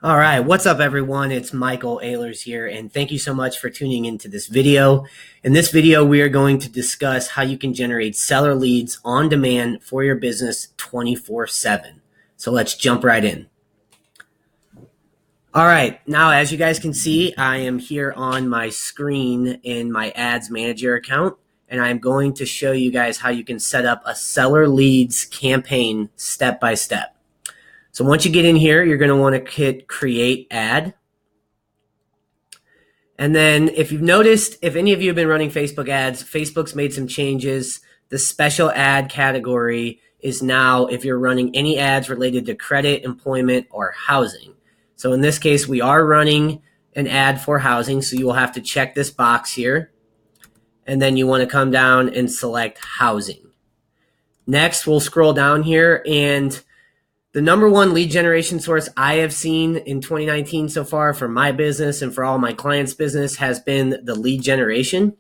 All right, what's up, everyone? It's Michael Ehlers here, and thank you so much for tuning into this video. In this video, we are going to discuss how you can generate seller leads on demand for your business 24/7. So let's jump right in. All right, now as you guys can see, I am here on my screen in my Ads Manager account, and I'm going to show you guys how you can set up a seller leads campaign step by step. So once you get in here, you're going to want to hit Create Ad. And then if you've noticed, if any of you have been running Facebook ads, Facebook's made some changes. The special ad category is now if you're running any ads related to credit, employment, or housing. So in this case, we are running an ad for housing, so you will have to check this box here. And then you want to come down and select housing. Next, we'll scroll down here, and the number one lead generation source I have seen in 2019 so far for my business and for all my clients' business has been the lead generation.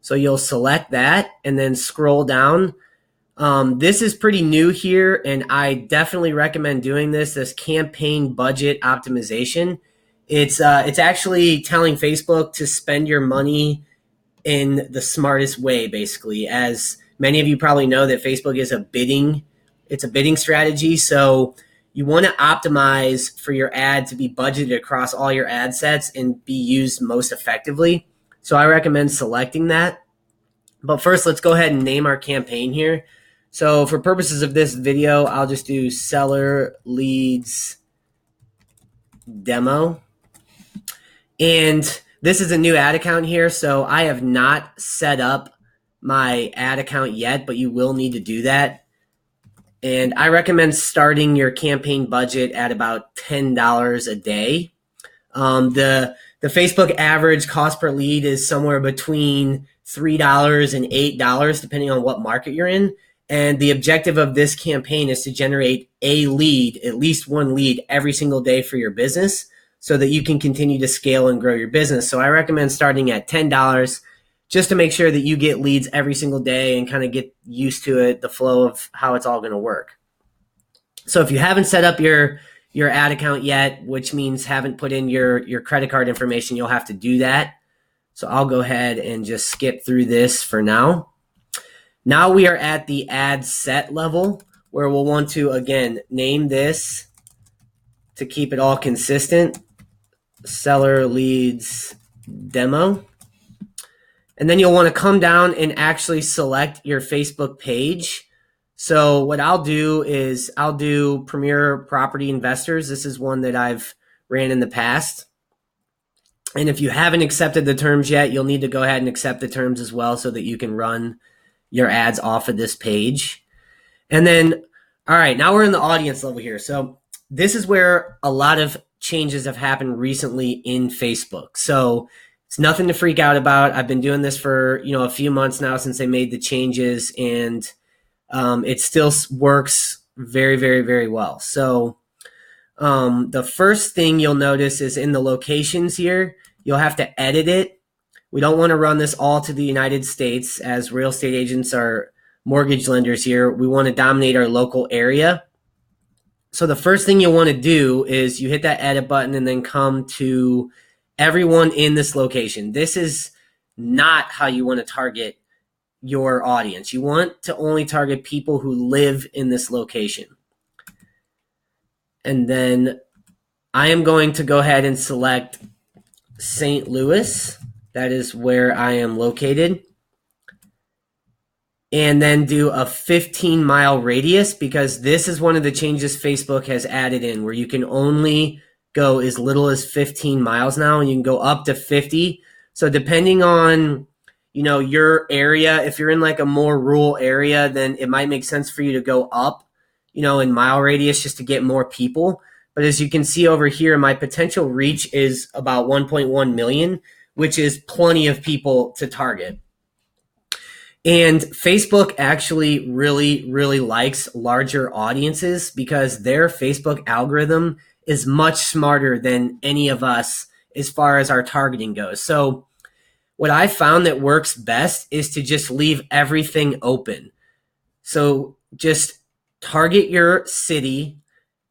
So you'll select that and then scroll down. This is pretty new here, and I definitely recommend doing this campaign budget optimization. It's actually telling Facebook to spend your money in the smartest way, basically. As many of you probably know, that Facebook is it's a bidding strategy. So you want to optimize for your ad to be budgeted across all your ad sets and be used most effectively. So I recommend selecting that. But first, let's go ahead and name our campaign here. So for purposes of this video, I'll just do seller leads demo. And this is a new ad account here. So I have not set up my ad account yet, but you will need to do that. And I recommend starting your campaign budget at about $10 a day. The Facebook average cost per lead is somewhere between $3 and $8, depending on what market you're in. And the objective of this campaign is to generate a lead, at least one lead every single day for your business so that you can continue to scale and grow your business. So I recommend starting at $10 just to make sure that you get leads every single day and kind of get used to it, the flow of how it's all going to work. So if you haven't set up your ad account yet, which means haven't put in your credit card information, you'll have to do that. So I'll go ahead and just skip through this for now. Now we are at the ad set level where we'll want to, again, name this to keep it all consistent, seller leads demo. And then you'll want to come down and actually select your Facebook page. So what I'll do is I'll do Premier Property Investors. This is one that I've ran in the past. And if you haven't accepted the terms yet, you'll need to go ahead and accept the terms as well so that you can run your ads off of this page. And then, all right, now we're in the audience level here. So this is where a lot of changes have happened recently in Facebook. So it's nothing to freak out about. I've been doing this for a few months now since they made the changes, and it still works very, very, very well. So the first thing you'll notice is in the locations here, you'll have to edit it. We don't want to run this all to the United States, as real estate agents are mortgage lenders here. We want to dominate our local area. So the first thing you'll want to do is you hit that edit button and then come to everyone in this location. This is not how you want to target your audience. You want to only target people who live in this location. And then I am going to go ahead and select St. Louis. That is where I am located. And then do a 15-mile radius, because this is one of the changes Facebook has added in, where you can only go as little as 15 miles now, and you can go up to 50. So depending on, your area, if you're in like a more rural area, then it might make sense for you to go up, in mile radius just to get more people. But as you can see over here, my potential reach is about 1.1 million, which is plenty of people to target. And Facebook actually really, really likes larger audiences because their Facebook algorithm is much smarter than any of us as far as our targeting goes. So what I found that works best is to just leave everything open. So just target your city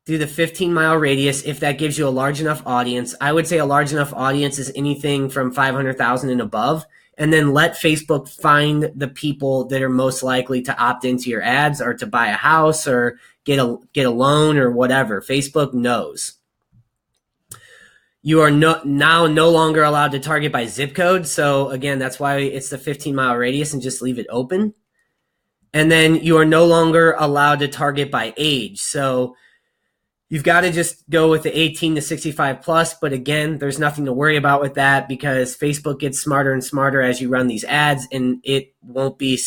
do the 15-mile radius if that gives you a large enough audience. I would say a large enough audience is anything from 500,000 and above. And then let Facebook find the people that are most likely to opt into your ads or to buy a house or get a loan or whatever. Facebook knows. You are now no longer allowed to target by zip code. So again, that's why it's the 15-mile radius and just leave it open. And then you are no longer allowed to target by age. So you've got to just go with the 18 to 65 plus. But again, there's nothing to worry about with that because Facebook gets smarter and smarter as you run these ads, and it won't be,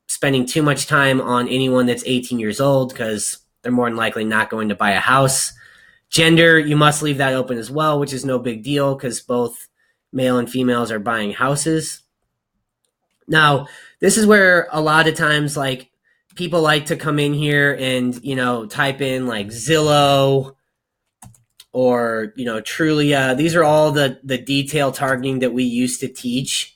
spending too much time on anyone that's 18 years old because they're more than likely not going to buy a house. Gender, you must leave that open as well, which is no big deal because both male and females are buying houses. Now, this is where a lot of times, like, people like to come in here and, type in like Zillow or, Trulia. These are all the detail targeting that we used to teach.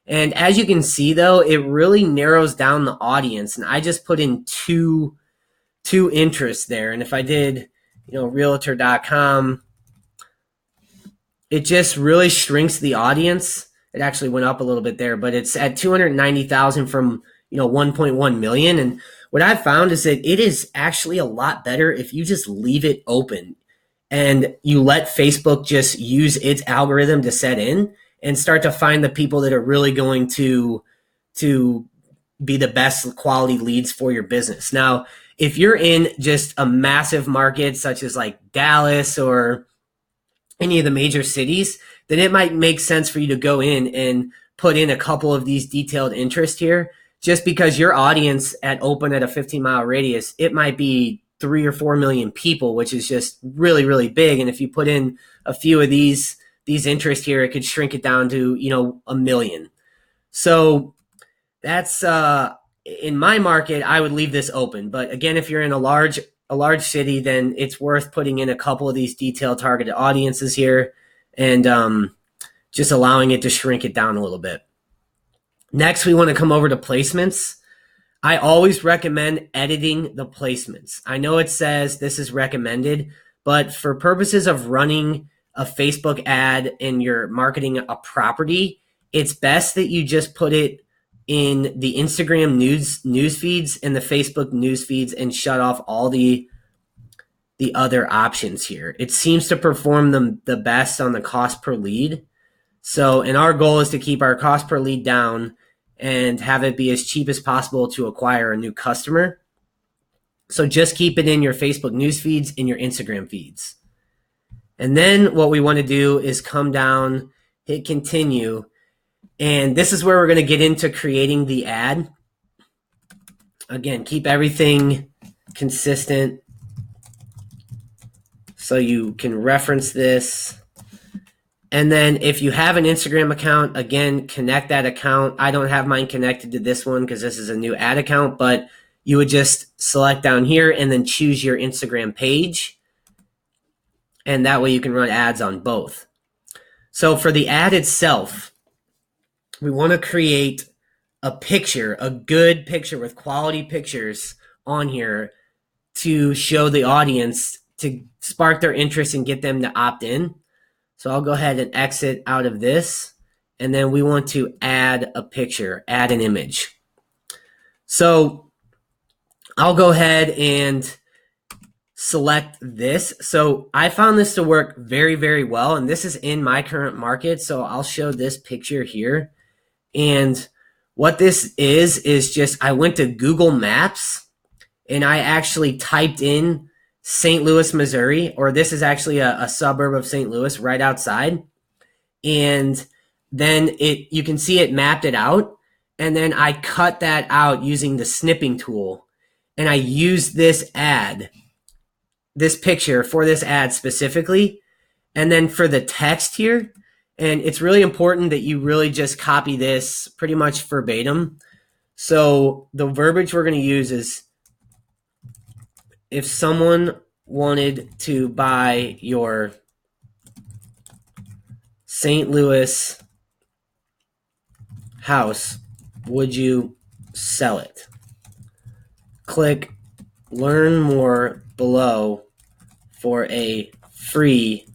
And as you can see, though, it really narrows down the audience. And I just put in two interests there. And if I did, realtor.com, it just really shrinks the audience. It actually went up a little bit there, but it's at 290,000 from 1.1 million. And what I've found is that it is actually a lot better if you just leave it open and you let Facebook just use its algorithm to set in and start to find the people that are really going to be the best quality leads for your business. Now, if you're in just a massive market such as like Dallas or any of the major cities, then it might make sense for you to go in and put in a couple of these detailed interests here. Just because your audience at open at a 15-mile radius, it might be 3 or 4 million people, which is just really, really big. And if you put in a few of these interests here, it could shrink it down to, 1 million. So that's in my market, I would leave this open. But again, if you're in a large city, then it's worth putting in a couple of these detailed targeted audiences here and just allowing it to shrink it down a little bit. Next, we want to come over to placements. I always recommend editing the placements. I know it says this is recommended, but for purposes of running a Facebook ad and you're marketing a property, it's best that you just put it in the Instagram news feeds and the Facebook news feeds and shut off all the other options here. It seems to perform the best on the cost per lead. So, and our goal is to keep our cost per lead down and have it be as cheap as possible to acquire a new customer. So just keep it in your Facebook news feeds and your Instagram feeds. And then what we want to do is come down, hit continue. And this is where we're going to get into creating the ad. Again, keep everything consistent so you can reference this. And then if you have an Instagram account, again, connect that account. I don't have mine connected to this one because this is a new ad account, but you would just select down here and then choose your Instagram page. And that way you can run ads on both. So for the ad itself, we want to create a picture, a good picture with quality pictures on here to show the audience, to spark their interest and get them to opt in. So I'll go ahead and exit out of this. And then we want to add a picture, add an image. So I'll go ahead and select this. So I found this to work very, very well. And this is in my current market. So I'll show this picture here. And what this is just, I went to Google Maps and I actually typed in St. Louis, Missouri, or this is actually a suburb of St. Louis right outside. And then you can see it mapped it out. And then I cut that out using the snipping tool. And I used this picture for this ad specifically. And then for the text here, and it's really important that you really just copy this pretty much verbatim. So the verbiage we're going to use is, if someone wanted to buy your St. Louis house, would you sell it? Click learn more below for a free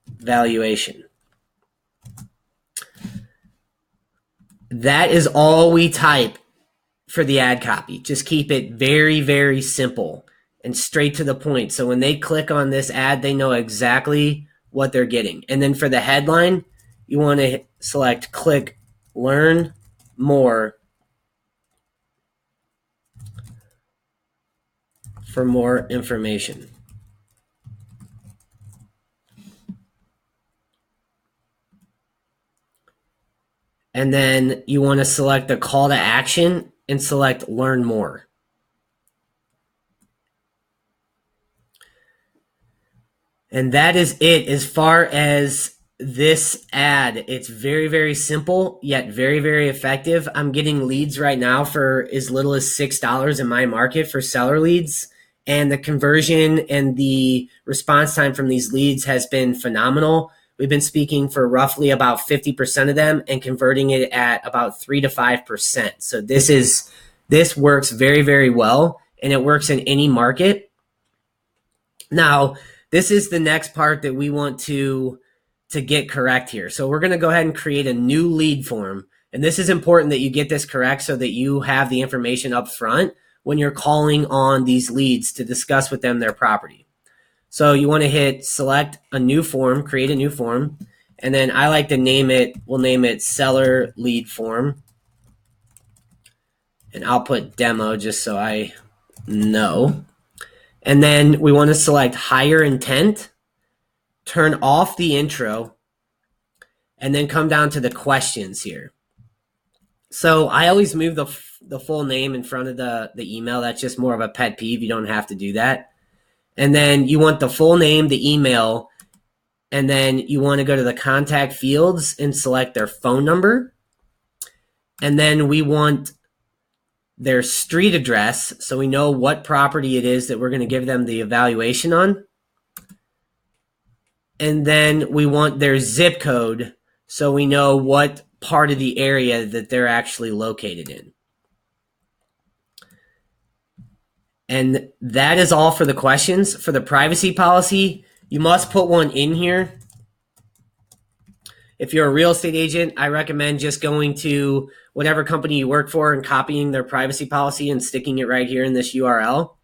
valuation. That is all we type for the ad copy. Just keep it very, very simple and straight to the point. So when they click on this ad, they know exactly what they're getting. And then for the headline, you want to select click learn more for more information. And then you want to select the call to action and select learn more. And that is it as far as this ad. It's very, very simple, yet very, very effective. I'm getting leads right now for as little as $6 in my market for seller leads. And the conversion and the response time from these leads has been phenomenal. We've been speaking for roughly about 50% of them and converting it at about 3 to 5%. So this works very, very well, and it works in any market. Now, this is the next part that we want to get correct here. So we're going to go ahead and create a new lead form. And this is important that you get this correct so that you have the information up front when you're calling on these leads to discuss with them their property. So you want to hit select a new form, create a new form. And then I like to name it, we'll name it seller lead form. And I'll put demo just so I know. And then we want to select higher intent, turn off the intro, and then come down to the questions here. So I always move the full name in front of the email. That's just more of a pet peeve. You don't have to do that. And then you want the full name, the email, and then you want to go to the contact fields and select their phone number. And then we want their street address so we know what property it is that we're going to give them the evaluation on. And then we want their zip code so we know what part of the area that they're actually located in. And that is all for the questions. For the privacy policy, you must put one in here. If you're a real estate agent, I recommend just going to whatever company you work for and copying their privacy policy and sticking it right here in this URL.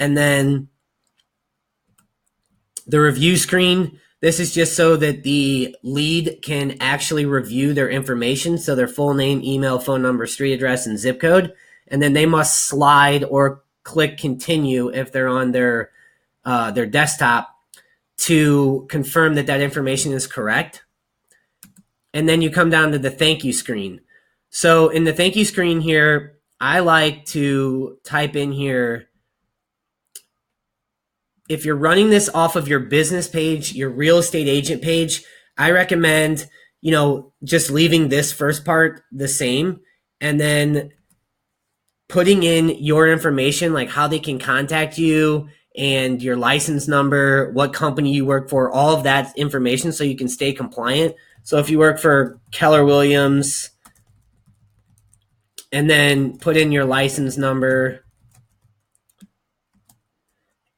And then the review screen, this is just so that the lead can actually review their information. So their full name, email, phone number, street address, and zip code. And then they must slide or click continue if they're on their desktop to confirm that that information is correct. And then you come down to the thank you screen. So in the thank you screen here, I like to type in here, if you're running this off of your business page, your real estate agent page, I recommend, just leaving this first part the same and then putting in your information, like how they can contact you and your license number, what company you work for, all of that information so you can stay compliant. So if you work for Keller Williams, and then put in your license number,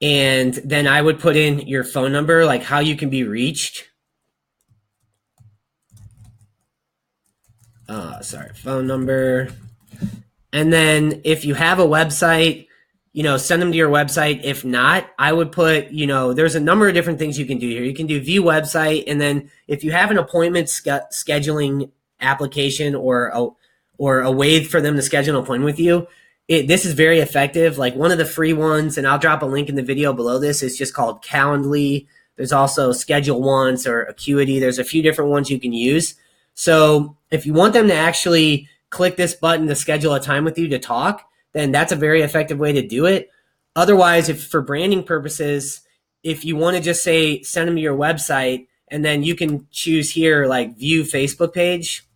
and then I would put in your phone number, like how you can be reached. Phone number. And then if you have a website, send them to your website. If not, I would put, there's a number of different things you can do here. You can do view website. And then if you have an appointment scheduling application or a way for them to schedule an appointment with you, this is very effective. Like one of the free ones, and I'll drop a link in the video below this, is just called Calendly. There's also Schedule Once or Acuity. There's a few different ones you can use. So if you want them to actually click this button to schedule a time with you to talk, then that's a very effective way to do it. Otherwise, if for branding purposes, if you want to just say, send them to your website, and then you can choose here, like view Facebook page.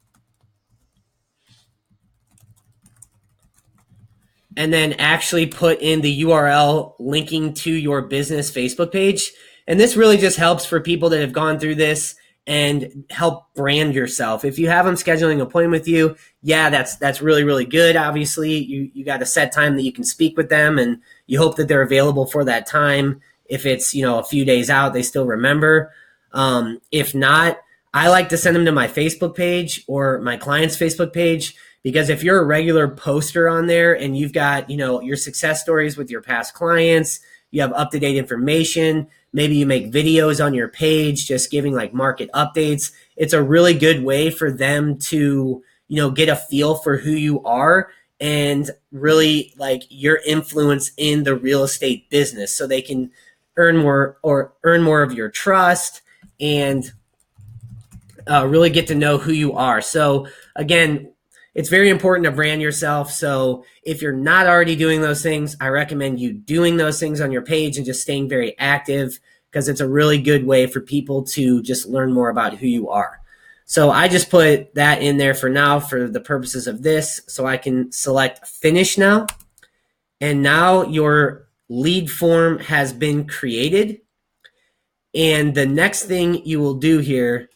And then actually put in the URL linking to your business Facebook page. And this really just helps for people that have gone through this and help brand yourself. If you have them scheduling an appointment with you, that's really, really good. Obviously, you got a set time that you can speak with them, and you hope that they're available for that time. if it's, a few days out, they still remember. If not, I like to send them to my Facebook page or my client's Facebook page, because if you're a regular poster on there and you've got, your success stories with your past clients, you have up-to-date information, maybe you make videos on your page just giving like market updates, it's a really good way for them to, get a feel for who you are and really like your influence in the real estate business, so they can earn more of your trust and really get to know who you are. So again, it's very important to brand yourself. So if you're not already doing those things, I recommend you doing those things on your page and just staying very active, because it's a really good way for people to just learn more about who you are. So I just put that in there for now for the purposes of this. So I can select finish now. And now your lead form has been created. And the next thing you will do here,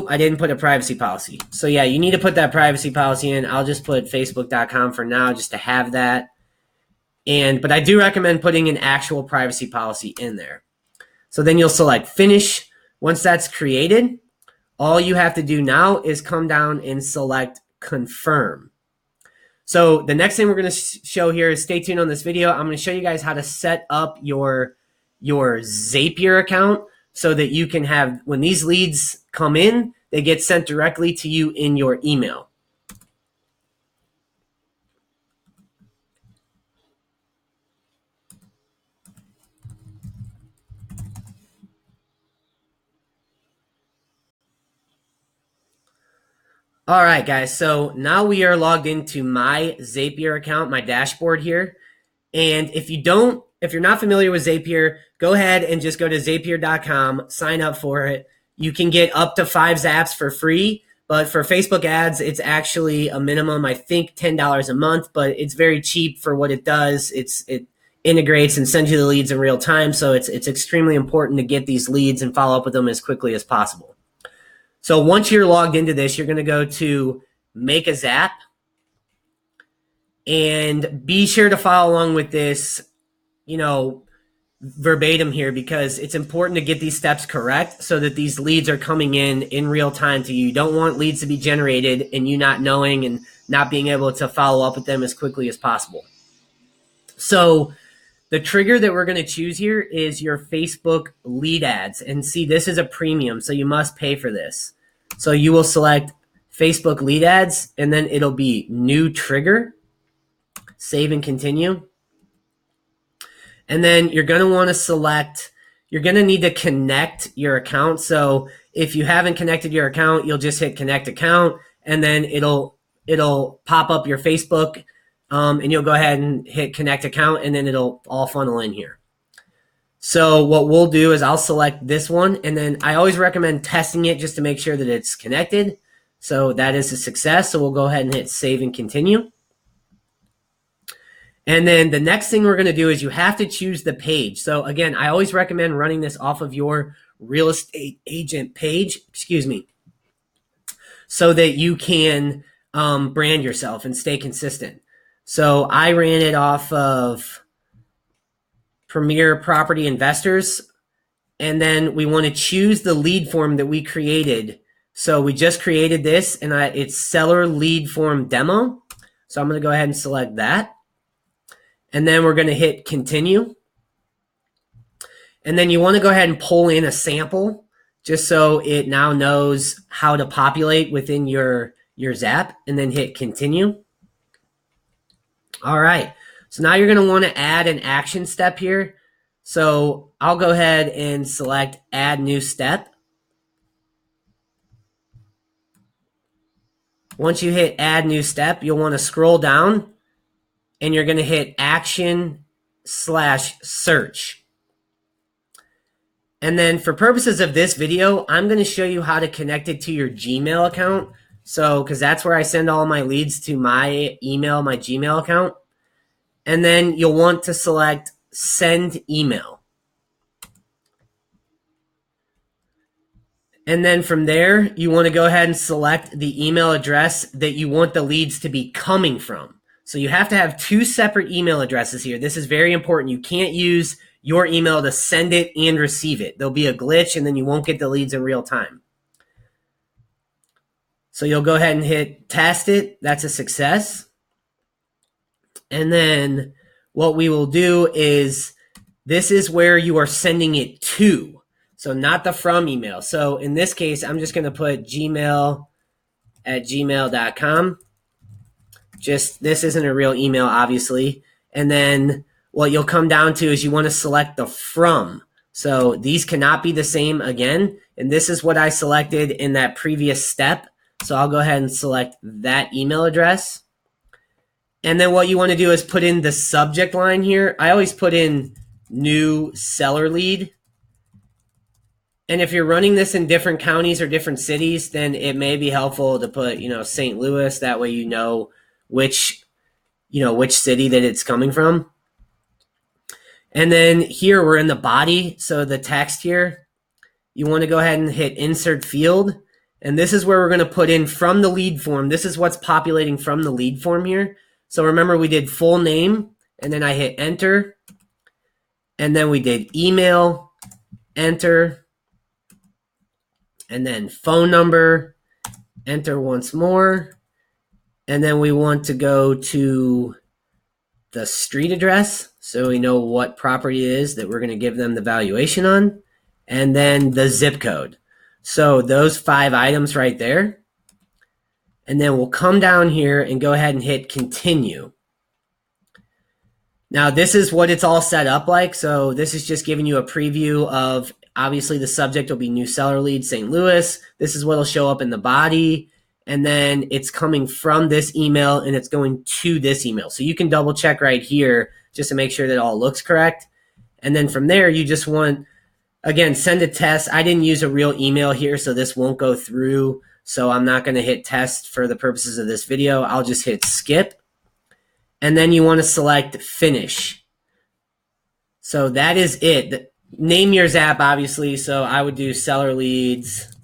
I didn't put a privacy policy. So yeah, you need to put that privacy policy in. I'll just put facebook.com for now just to have that. But I do recommend putting an actual privacy policy in there. So then you'll select finish. Once that's created, all you have to do now is come down and select confirm. So the next thing we're going to show here is, stay tuned on this video. I'm going to show you guys how to set up your Zapier account so that you can have, when these leads come in, they get sent directly to you in your email. All right, guys. So now we are logged into my Zapier account, my dashboard here. And if you're not familiar with Zapier, go ahead and just go to zapier.com, sign up for it. You can get up to 5 Zaps for free, but for Facebook ads, it's actually a minimum, I think, $10 a month, but it's very cheap for what it does. It integrates and sends you the leads in real time. So it's extremely important to get these leads and follow up with them as quickly as possible. So once you're logged into this, you're going to go to make a Zap, and be sure to follow along with this, verbatim here, because it's important to get these steps correct so that these leads are coming in real time to you. You don't want leads to be generated and you not knowing and not being able to follow up with them as quickly as possible. So the trigger that we're going to choose here is your Facebook lead ads. And see, this is a premium, so you must pay for this. So you will select Facebook lead ads, and then it'll be new trigger, save and continue. And then you're going to want to select, you're going to need to connect your account. So if you haven't connected your account, you'll just hit connect account, and then it'll pop up your Facebook, and you'll go ahead and hit connect account, and then it'll all funnel in here. So what we'll do is I'll select this one, and then I always recommend testing it just to make sure that it's connected. So that is a success. So we'll go ahead and hit save and continue. And then the next thing we're going to do is you have to choose the page. So again, I always recommend running this off of your real estate agent page, so that you can brand yourself and stay consistent. So I ran it off of Premier Property Investors, and then we want to choose the lead form that we created. So we just created this, and it's seller lead form demo. So I'm going to go ahead and select that. And then we're going to hit continue. And then you want to go ahead and pull in a sample just so it now knows how to populate within your Zap, and then hit continue. All right. So now you're going to want to add an action step here. So I'll go ahead and select add new step. Once you hit add new step, you'll want to scroll down, and you're going to hit action/search. And then for purposes of this video, I'm going to show you how to connect it to your Gmail account. So, because that's where I send all my leads, to my email, my Gmail account. And then you'll want to select send email. And then from there, you want to go ahead and select the email address that you want the leads to be coming from. So you have to have 2 separate email addresses here. This is very important. You can't use your email to send it and receive it. There'll be a glitch and then you won't get the leads in real time. So you'll go ahead and hit test it. That's a success. And then what we will do is this is where you are sending it to. So not the from email. So in this case, I'm just going to put gmail@gmail.com. Just this isn't a real email, obviously. And then what you'll come down to is you want to select the from. So these cannot be the same again. And this is what I selected in that previous step. So I'll go ahead and select that email address. And then what you want to do is put in the subject line here. I always put in new seller lead. And if you're running this in different counties or different cities, then it may be helpful to put, St. Louis. That way you know which city that it's coming from. And then here we're in the body. So the text here, you want to go ahead and hit insert field. And this is where we're going to put in from the lead form. This is what's populating from the lead form here. So remember we did full name and then I hit enter. And then we did email, enter, and then phone number, enter once more. And then we want to go to the street address so we know what property it is that we're going to give them the valuation on. And then the zip code. So those 5 items right there. And then we'll come down here and go ahead and hit continue. Now this is what it's all set up like. So this is just giving you a preview of, obviously the subject will be new seller lead, St. Louis. This is what will show up in the body. And then it's coming from this email and it's going to this email. So you can double check right here just to make sure that it all looks correct. And then from there, you just want, again, send a test. I didn't use a real email here, so this won't go through. So I'm not going to hit test for the purposes of this video. I'll just hit skip. And then you want to select finish. So that is it. Name your Zap, obviously. So I would do seller leads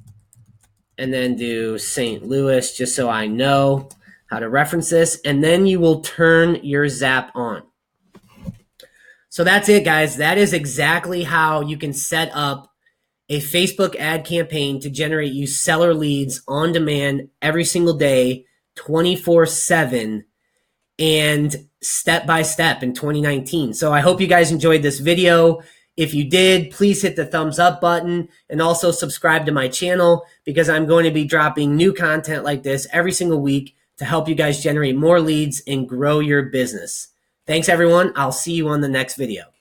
and then do St. Louis just so I know how to reference this. And then you will turn your Zap on. So that's it, guys. That is exactly how you can set up a Facebook ad campaign to generate you seller leads on demand every single day, 24/7, and step by step in 2019. So I hope you guys enjoyed this video. If you did, please hit the thumbs up button and also subscribe to my channel because I'm going to be dropping new content like this every single week to help you guys generate more leads and grow your business. Thanks, everyone. I'll see you on the next video.